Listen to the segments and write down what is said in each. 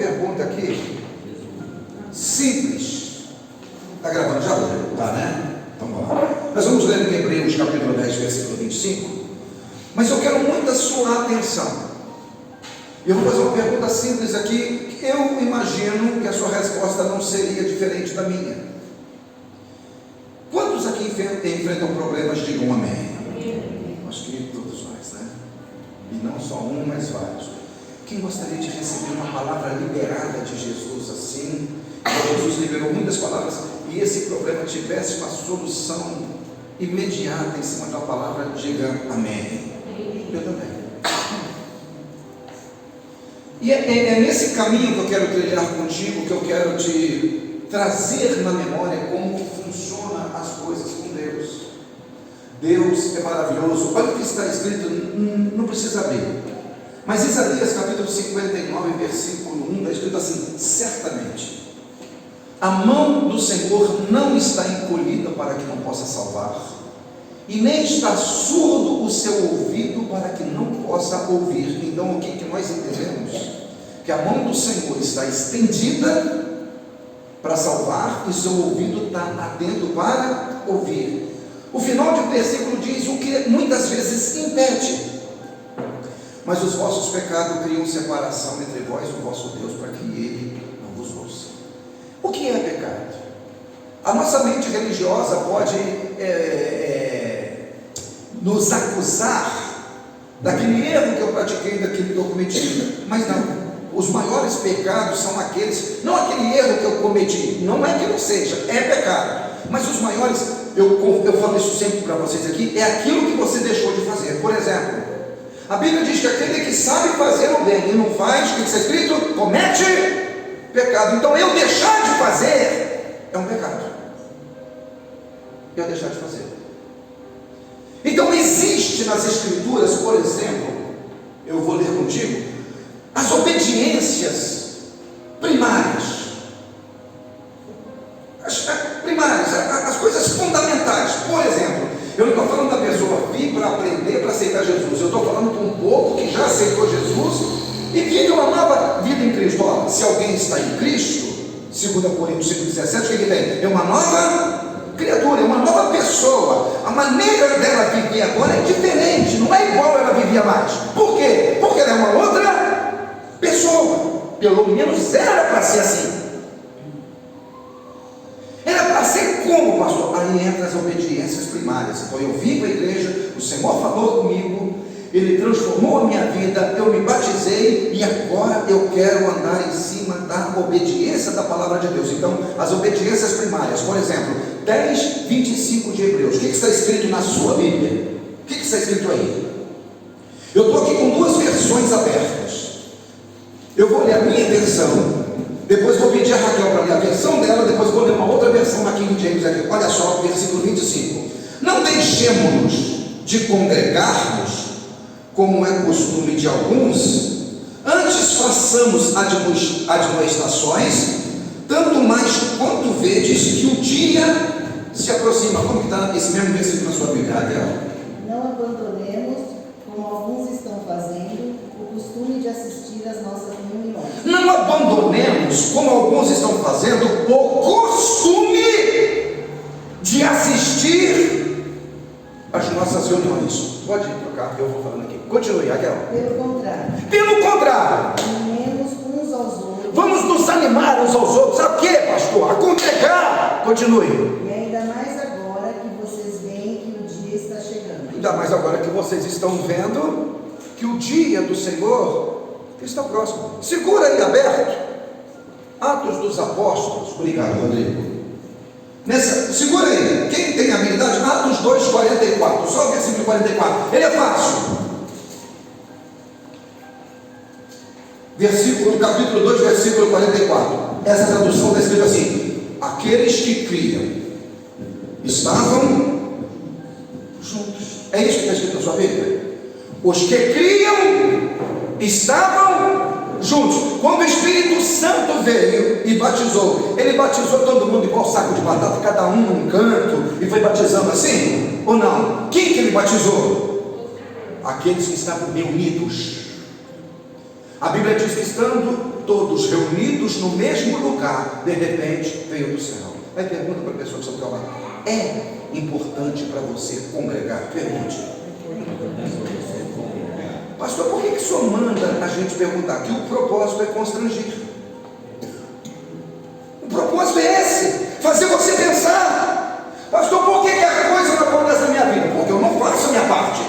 pergunta aqui, simples. Está gravando já? Tá, né? Então vamos lá. Nós vamos ler em Hebreus capítulo 10, versículo 25. Mas eu quero muito a sua atenção. Eu vou fazer uma pergunta simples aqui, que eu imagino que a sua resposta não seria diferente da minha. Quantos aqui enfrentam problemas? Digam amém. Acho que todos nós, né? E não só um, mas vários. Quem gostaria de receber uma palavra liberada de Jesus assim? Jesus liberou muitas palavras e esse problema tivesse uma solução imediata em cima da palavra, diga amém. Eu também. E é nesse caminho que eu quero trilhar contigo, que eu quero te trazer na memória como funcionam as coisas com Deus. Deus é maravilhoso. Olha o que está escrito, não precisa abrir. Mas Isaías capítulo 59, versículo 1, está escrito assim: certamente a mão do Senhor não está encolhida para que não possa salvar, e nem está surdo o seu ouvido para que não possa ouvir. Então o que nós entendemos? Que a mão do Senhor está estendida para salvar, e seu ouvido está atento para ouvir. O final do versículo diz o que muitas vezes impede: mas os vossos pecados criam separação entre vós e o vosso Deus, para que Ele não vos ouça. O que é pecado? A nossa mente religiosa pode nos acusar daquele erro que eu pratiquei, daquilo que eu cometi, mas não. Os maiores pecados são aqueles, não aquele erro que eu cometi, não é que não seja, é pecado, mas os maiores, eu falo isso sempre para vocês aqui, é aquilo que você deixou de fazer. Por exemplo, a Bíblia diz que aquele que sabe fazer o bem e não faz, o que está escrito? Comete pecado. Então eu deixar de fazer é um pecado. Eu deixar de fazer. Então existe nas Escrituras, por exemplo, eu vou ler contigo, as obediências primárias. As coisas fundamentais. Por exemplo, eu não estou falando da pessoa vir para aprender, para aceitar Jesus. Eu estou falando com um povo que já aceitou Jesus e vive uma nova vida em Cristo. Olha, se alguém está em Cristo, 2 Coríntios 5,17, o que tem? É uma nova criatura, é uma nova pessoa. A maneira dela viver agora é diferente, não é igual ela vivia mais. Por quê? Porque ela é uma outra pessoa. Pelo menos era para ser assim. Era para ser como, pastor? Aí entra as obediências primárias. Então eu vim para a igreja, o Senhor falou comigo, Ele transformou a minha vida, eu me batizei e agora eu quero andar em cima da obediência da palavra de Deus. Então as obediências primárias, por exemplo, 10, 25 de Hebreus. O que está escrito na sua Bíblia? O que está escrito aí? Eu estou aqui com duas versões abertas. Eu vou ler a minha versão, depois vou pedir a Raquel para ler a versão dela, depois vou ler uma outra versão aqui em James aqui. Olha só, versículo 25. Não deixemos de congregar-nos, como é costume de alguns, antes façamos admoestações, tanto mais quanto vedes que o dia se aproxima. Como que está esse mesmo versículo na sua Bíblia, Raquel? Não abandonemos, como alguns estão fazendo, o costume de assistir às nossas reuniões. Não abandonemos, como alguns estão fazendo, o costume de assistir às nossas reuniões. Pode trocar, eu vou falando aqui. Continue, Raquel. Pelo contrário, animemos uns aos outros. Vamos nos animar uns aos outros. Sabe o que, pastor? A congregar. Continue. E ainda mais agora que vocês veem que o dia está chegando. Ainda mais agora que vocês estão vendo que o dia do Senhor está próximo. Segura aí aberto. Atos dos Apóstolos. Obrigado, Rodrigo. Segura aí. Quem tem habilidade? Atos 2, 44. Só o versículo 44. Ele é fácil. Capítulo 2, versículo 44. Essa tradução está escrita assim: aqueles que criam estavam juntos. É isso que está escrito na sua Bíblia? Os que criam estavam juntos. Quando o Espírito Santo veio e batizou, ele batizou todo mundo igual saco de batata, cada um num canto, e foi batizando assim? Ou não? Quem que ele batizou? Aqueles que estavam reunidos. A Bíblia diz que estando todos reunidos no mesmo lugar, de repente veio do céu. Aí pergunta para a pessoa que está ao lado: é importante para você congregar? Pergunte. Pastor, por que o senhor manda a gente perguntar? Que o propósito é constrangir. O propósito é esse: fazer você pensar. Pastor, por que a coisa não acontece na minha vida? Porque eu não faço a minha parte.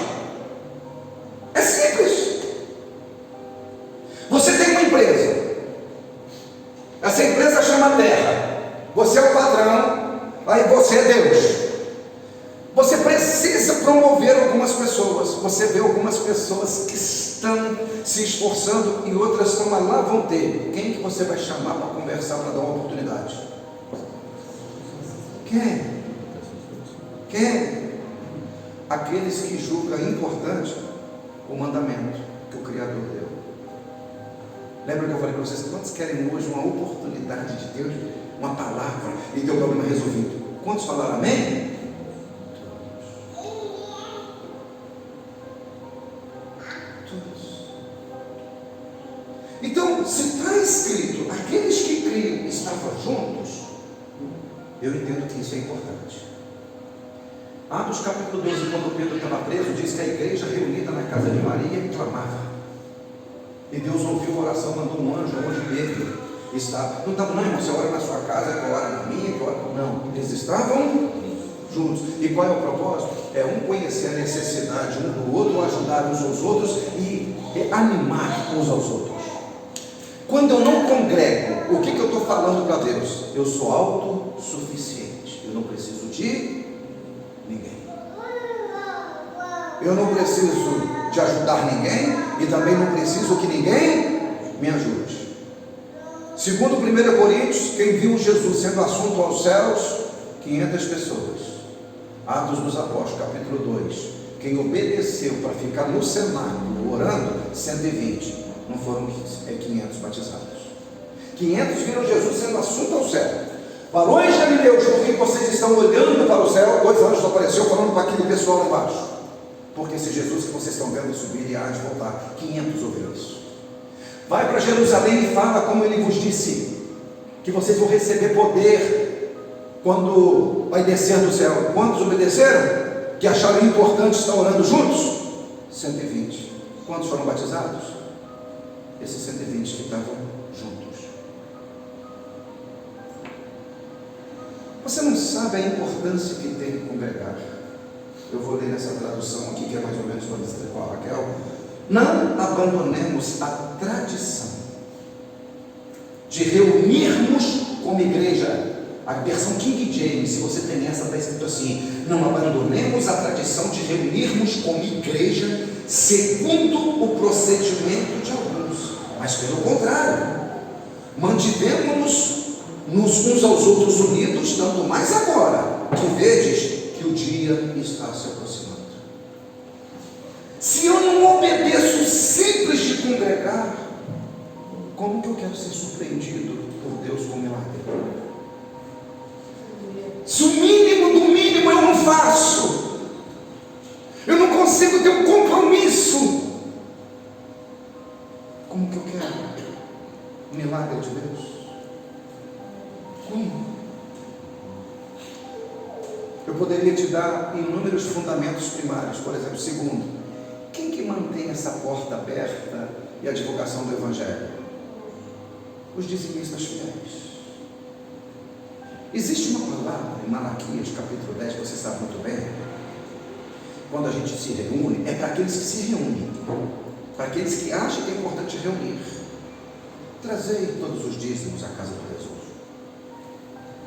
É simples. Você tem uma empresa. Essa empresa chama Terra. Você é o patrão. Aí você é Deus. Você precisa promover algumas pessoas. Você vê algumas pessoas que estão se esforçando e outras estão lá, vão ter. Quem que você vai chamar para conversar, para dar uma oportunidade? Quem? Aqueles que julgam importante o mandamento que o Criador deu. Lembra que eu falei para vocês? Quantos querem hoje uma oportunidade de Deus, uma palavra e ter o problema resolvido? Quantos falaram amém? Todos. Então, se está escrito, aqueles que criam estavam juntos, eu entendo que isso é importante. Atos capítulo 12, quando Pedro estava preso, diz que a igreja reunida na casa de Maria clamava. E Deus ouviu a oração, mandou um anjo onde Pedro estava. Não estava, não, irmão, você ora na sua casa, que ora na minha, que ora. Não, eles estavam juntos. E qual é o propósito? É um conhecer a necessidade um do outro, ajudar uns aos outros e animar uns aos outros. Quando eu não congrego, o que eu estou falando para Deus? Eu sou autossuficiente. Eu não preciso de ninguém. Eu não preciso de ajudar ninguém e também não preciso que ninguém me ajude. Segundo 1 Coríntios, quem viu Jesus sendo assunto aos céus, 500 pessoas. Atos dos Apóstolos, capítulo 2, quem obedeceu para ficar no cenáculo orando, 120. Não foram 500 batizados. 500 viram Jesus sendo assunto ao céu. Varões galileus, por que vocês estão olhando para o céu? 2 anjos apareceu falando para aquele pessoal lá embaixo. Porque esse Jesus que vocês estão vendo subir e há de voltar, 500 ouviram isso. Vai para Jerusalém e fala como ele vos disse, que vocês vão receber poder quando vai descer do céu. Quantos obedeceram? Que acharam importante estar orando juntos? 120. Quantos foram batizados? Esses 120 que estavam juntos. Você não sabe a importância que tem congregar. Eu vou ler nessa tradução aqui, que é mais ou menos parecida com a Raquel. Não abandonemos a tradição de reunirmos como igreja. A versão King James, se você tem essa, está escrito assim: não abandonemos a tradição de reunirmos como igreja segundo o procedimento de alguns, mas pelo contrário, mantivemos-nos uns aos outros unidos, tanto mais agora que vedes que o dia está se aproximando. Se eu não obedeço o simples de congregar, como que eu quero ser surpreendido por Deus com milagre? Se o mínimo do mínimo eu não faço, eu não consigo ter um compromisso, como que eu quero o milagre de Deus? Como? Eu poderia te dar inúmeros fundamentos primários. Por exemplo, segundo, quem que mantém essa porta aberta e a divulgação do Evangelho? Os dizimistas fiéis. Existe uma palavra em Malaquias, capítulo 10, que você sabe muito bem. Quando a gente se reúne, é para aqueles que se reúnem, para aqueles que acham que é importante reunir. Trazei todos os dízimos à casa do tesouro,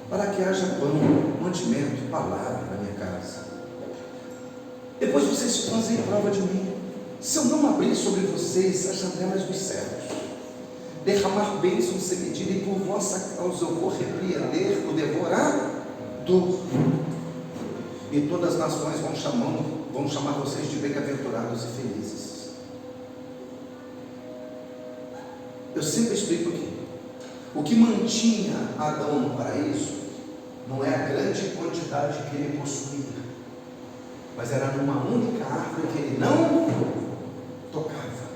para que haja pão, mantimento, palavra na minha casa. Depois vocês fazem prova de mim. Se eu não abrir sobre vocês as janelas dos céus, derramar bênçãos sem medida, e por vossa causa eu vou repreender o devorador, e todas as nações vão chamar vocês de bem-aventurados e felizes. Eu sempre explico aqui, o que mantinha Adão no paraíso não é a grande quantidade que ele possuía, mas era numa única árvore que ele não tocava.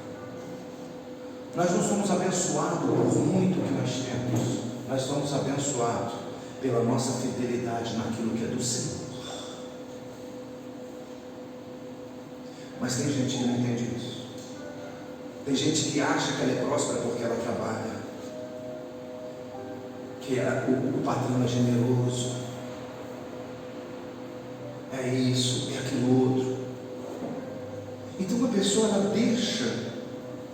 Nós não somos abençoados por muito que nós temos, nós somos abençoados pela nossa fidelidade naquilo que é do Senhor. Mas tem gente que não entende isso. Tem gente que acha que ela é próspera porque ela trabalha, que o patrão é generoso, é isso, é aquilo outro. Então a pessoa,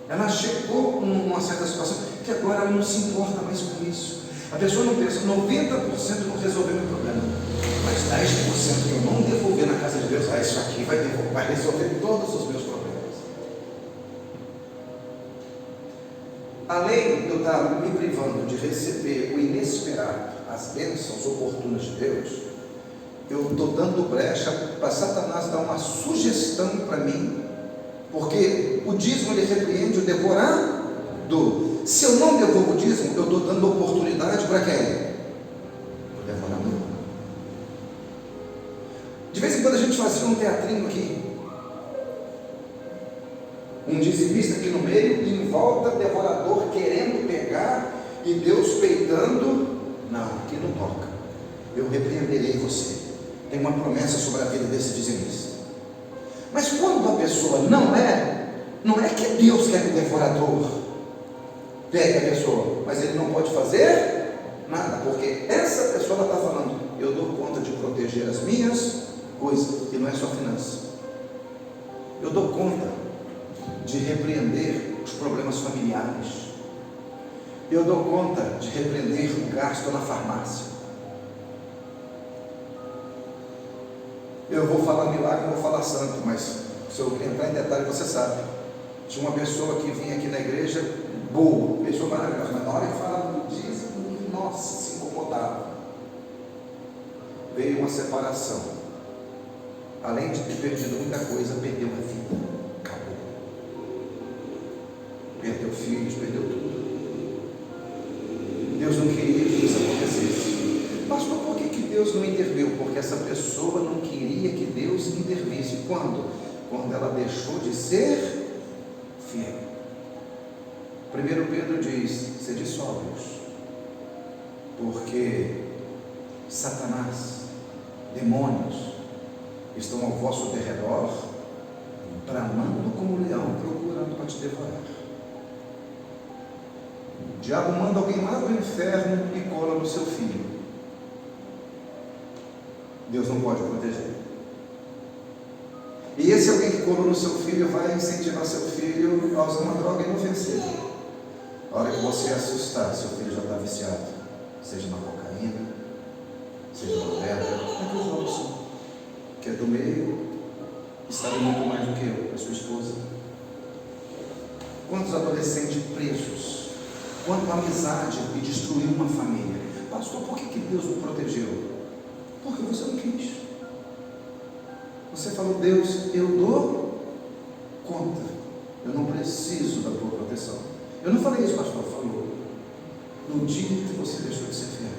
ela chegou numa certa situação que agora ela não se importa mais com isso. A pessoa não pensa, 90% não resolveu meu problema, mas 10% que eu não devolver na casa de Deus, isso aqui vai resolver todos os meus problemas. Além de eu estar me privando de receber o inesperado, as bênçãos oportunas de Deus, eu estou dando brecha para Satanás dar uma sugestão para mim, porque o dízimo ele repreende o devorador. Se eu não devolvo o dízimo, eu estou dando oportunidade para quem? O devorador. De vez em quando a gente fazia um teatrinho aqui, um dizimista aqui no meio, e em volta devorador querendo pegar, e Deus peitando. Não, aqui não toca, eu repreenderei você. Tem uma promessa sobre a vida desse dizimista. Mas quando a pessoa não é que Deus quer que o devorador pegue a pessoa, mas ele não pode fazer nada, porque essa pessoa está falando, eu dou conta de proteger as minhas coisas, e não é só finança. Eu dou conta de repreender os problemas familiares. Eu dou conta de repreender o gasto na farmácia. Eu vou falar milagre, não vou falar santo, mas se eu entrar em detalhe, você sabe. Tinha uma pessoa que vinha aqui na igreja, boa, pessoa maravilhosa, mas na hora que falava do dízimo, nossa, se incomodava. Veio uma separação. Além de ter perdido muita coisa, perdeu a vida. Acabou. Perdeu filhos, perdeu tudo. Deus não queria que isso acontecesse. Pastor, por que Deus não interveio? Porque essa pessoa não queria que Deus intervisse. Quando? Quando ela deixou de ser fiel. 1 Pedro diz, sede sóbrios, porque Satanás, demônios, estão ao vosso derredor, bramando como um leão, procurando para te devorar. O diabo manda alguém lá do inferno e cola no seu filho. Deus não pode proteger. E esse alguém que colou no seu filho vai incentivar seu filho a usar uma droga inofensiva. A hora que você assustar, seu filho já está viciado, seja na cocaína, seja na pedra, é que o Robson, que é do meio, sabe muito mais do que eu, a sua esposa. Quantos adolescentes presos, quanta amizade e destruiu uma família. Pastor, por que Deus não protegeu? Porque você não quis. Você falou, Deus, eu dou conta, eu não preciso da tua proteção. Eu não falei isso, pastor, falou. No dia que você deixou de ser fiel.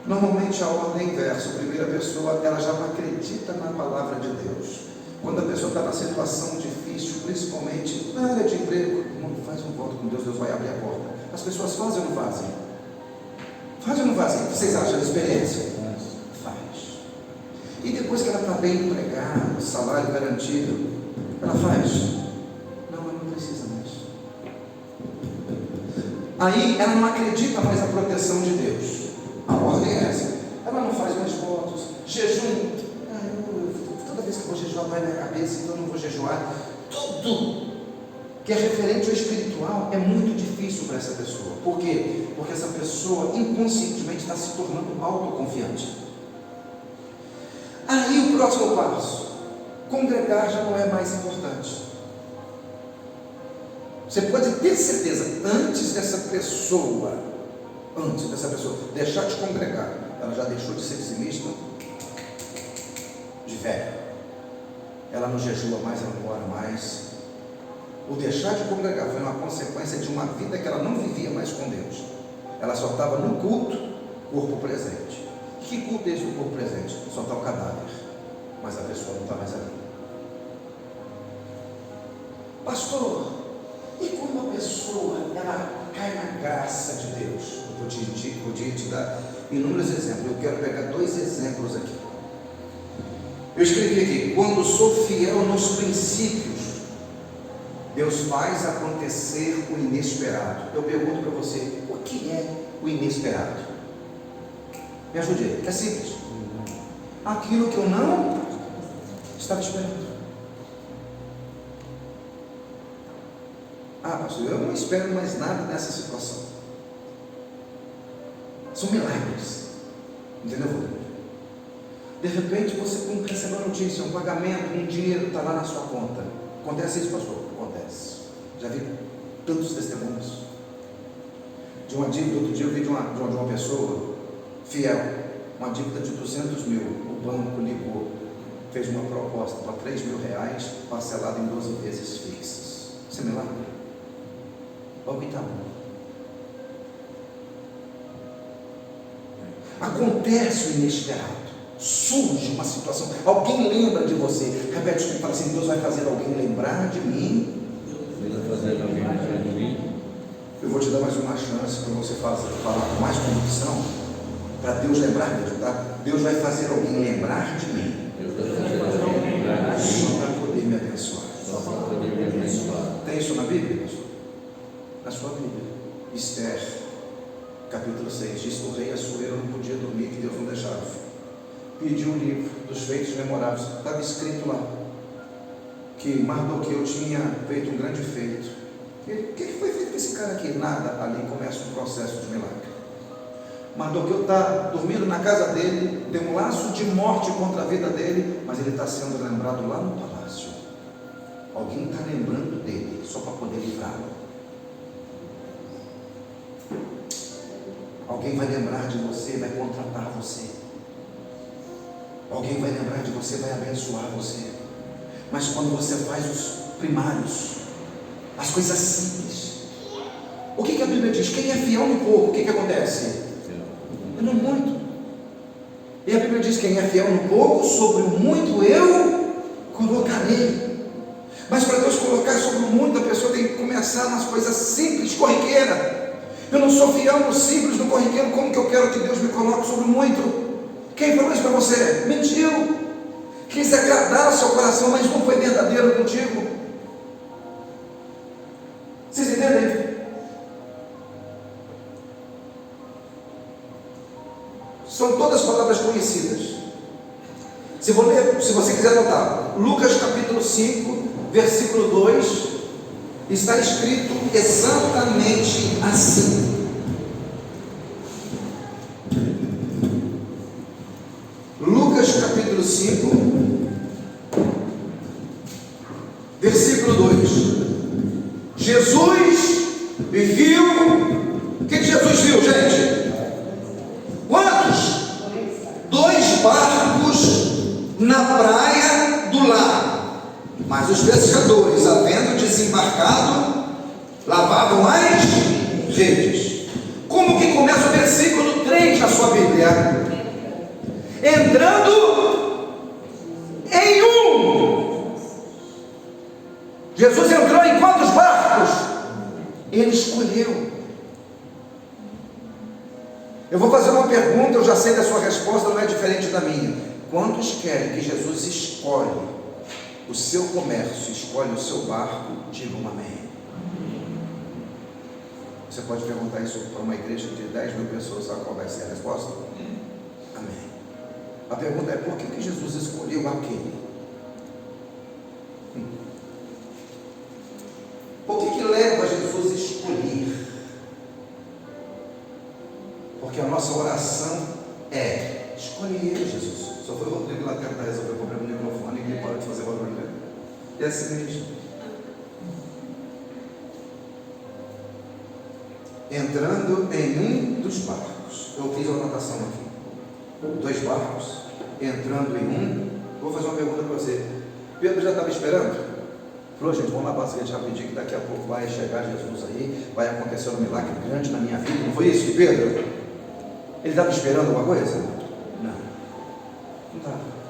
Normalmente a ordem é inversa. A primeira pessoa, ela já não acredita na palavra de Deus. Quando a pessoa está na situação difícil, principalmente na área de emprego, não faz um voto com Deus, Deus vai abrir a porta. As pessoas fazem ou não fazem? Fazem ou não fazem? O que vocês acham da experiência? Faz. E depois que ela está bem empregada, salário garantido, ela faz? Não, ela não precisa mais. Aí ela não acredita mais na proteção de Deus. A ordem é essa. Ela não faz mais votos, jejum. Toda vez que eu vou jejuar vai na minha cabeça, então eu não vou jejuar. Tudo que é referente ao espiritual é muito difícil para essa pessoa. Por quê? Porque essa pessoa inconscientemente está se tornando autoconfiante. Aí o próximo passo, congregar já não é mais importante. Você pode ter certeza, antes dessa pessoa deixar de congregar, ela já deixou de ser dizimista de velho. Ela não jejua mais, ela não ora mais. O deixar de congregar foi uma consequência de uma vida que ela não vivia mais com Deus. Ela só estava no culto, corpo presente. Que culto é esse do corpo presente? Só está o cadáver, mas a pessoa não está mais ali. Pastor, e quando uma pessoa ela cai na graça de Deus? Eu podia te dar inúmeros exemplos. Eu quero pegar 2 exemplos aqui. Eu escrevi aqui: quando sou fiel nos princípios, Deus faz acontecer o inesperado. Eu pergunto para você: o que é o inesperado? Me ajude aí. É simples. Aquilo que eu não estava esperando. Ah, pastor, eu não espero mais nada nessa situação. São milagres. Entendeu? De repente você recebe uma notícia, um pagamento, um dinheiro está lá na sua conta. Acontece isso, pastor? Acontece. Já vi tantos testemunhos. De uma dívida, outro dia eu vi de uma pessoa fiel, uma dívida de 200 mil. O banco ligou, fez uma proposta para 3 mil reais, parcelado em 12 vezes fixas. Isso é milagre? Olha o que está bom. Acontece o inesperado. Surge uma situação, alguém lembra de você. Repete comigo, fala assim: Deus vai fazer alguém lembrar de mim. Deus vai fazer alguém lembrar de mim. Eu vou te dar mais uma chance para você falar com mais convicção, para Deus lembrar mesmo, tá? Deus vai fazer alguém lembrar de mim. Deus vai fazer alguém lembrar de mim. Só para poder me abençoar. Só para poder me abençoar. Tem isso na Bíblia, pastor? Na sua Bíblia. Esther, capítulo 6, diz que o rei Assuero não podia dormir, que Deus não deixava. Pediu o livro dos feitos memoráveis. Estava escrito lá que Mardoqueu tinha feito um grande feito. O que foi feito com esse cara aqui? Nada. Ali começa um processo de milagre. Mardoqueu está dormindo na casa dele, tem um laço de morte contra a vida dele, mas ele está sendo lembrado lá no palácio. Alguém está lembrando dele só para poder livrá-lo. Alguém vai lembrar de você, vai contratar você. Alguém vai lembrar de você, vai abençoar você. Mas quando você faz os primários, as coisas simples, o que a Bíblia diz? Quem é fiel no pouco, o que acontece? No muito. E a Bíblia diz: quem é fiel no pouco, sobre o muito eu colocarei. Mas para Deus colocar sobre o muito, a pessoa tem que começar nas coisas simples, corriqueira. Eu não sou fiel no simples, no corriqueiro. Como que eu quero que Deus me coloque sobre o muito? Quem falou isso para você? Mentiu. Quis agradar o seu coração, mas não foi verdadeiro contigo. Vocês entendem? São todas palavras conhecidas. Se você quiser anotar, Lucas capítulo 5, versículo 2, está escrito exatamente assim. Lucas capítulo 5, versículo 2. Jesus viu. O que Jesus viu, gente? Quantos? 2 barcos na praia do lago. Mas os pescadores, havendo desembarcado, lavavam as redes. Como que começa o versículo 3 da sua Bíblia? Entrando em um. Jesus entrou em quantos barcos? Ele escolheu. Eu vou fazer uma pergunta, eu já sei da sua resposta, não é diferente da minha. Quantos querem que Jesus escolhe o seu comércio, escolhe o seu barco? Digam amém. Você pode perguntar isso para uma igreja de 10 mil pessoas, sabe qual vai ser a resposta? Amém. A pergunta é: por que Jesus escolheu aquele? O que leva Jesus a escolher? Porque a nossa oração é: escolhe ele, Jesus. Só foi o Rodrigo lá tentar resolver o problema do microfone e ele parou de fazer barulho, né? E é assim mesmo. Entrando em um dos barcos. Eu fiz uma anotação aqui. 2 barcos, entrando em um. Vou fazer uma pergunta para você. Pedro já estava esperando? Falou: gente, vamos lá para a seguinte rapidinho, que daqui a pouco vai chegar Jesus aí, vai acontecer um milagre grande na minha vida. Não foi isso, Pedro? Ele estava esperando alguma coisa? Não. Não estava.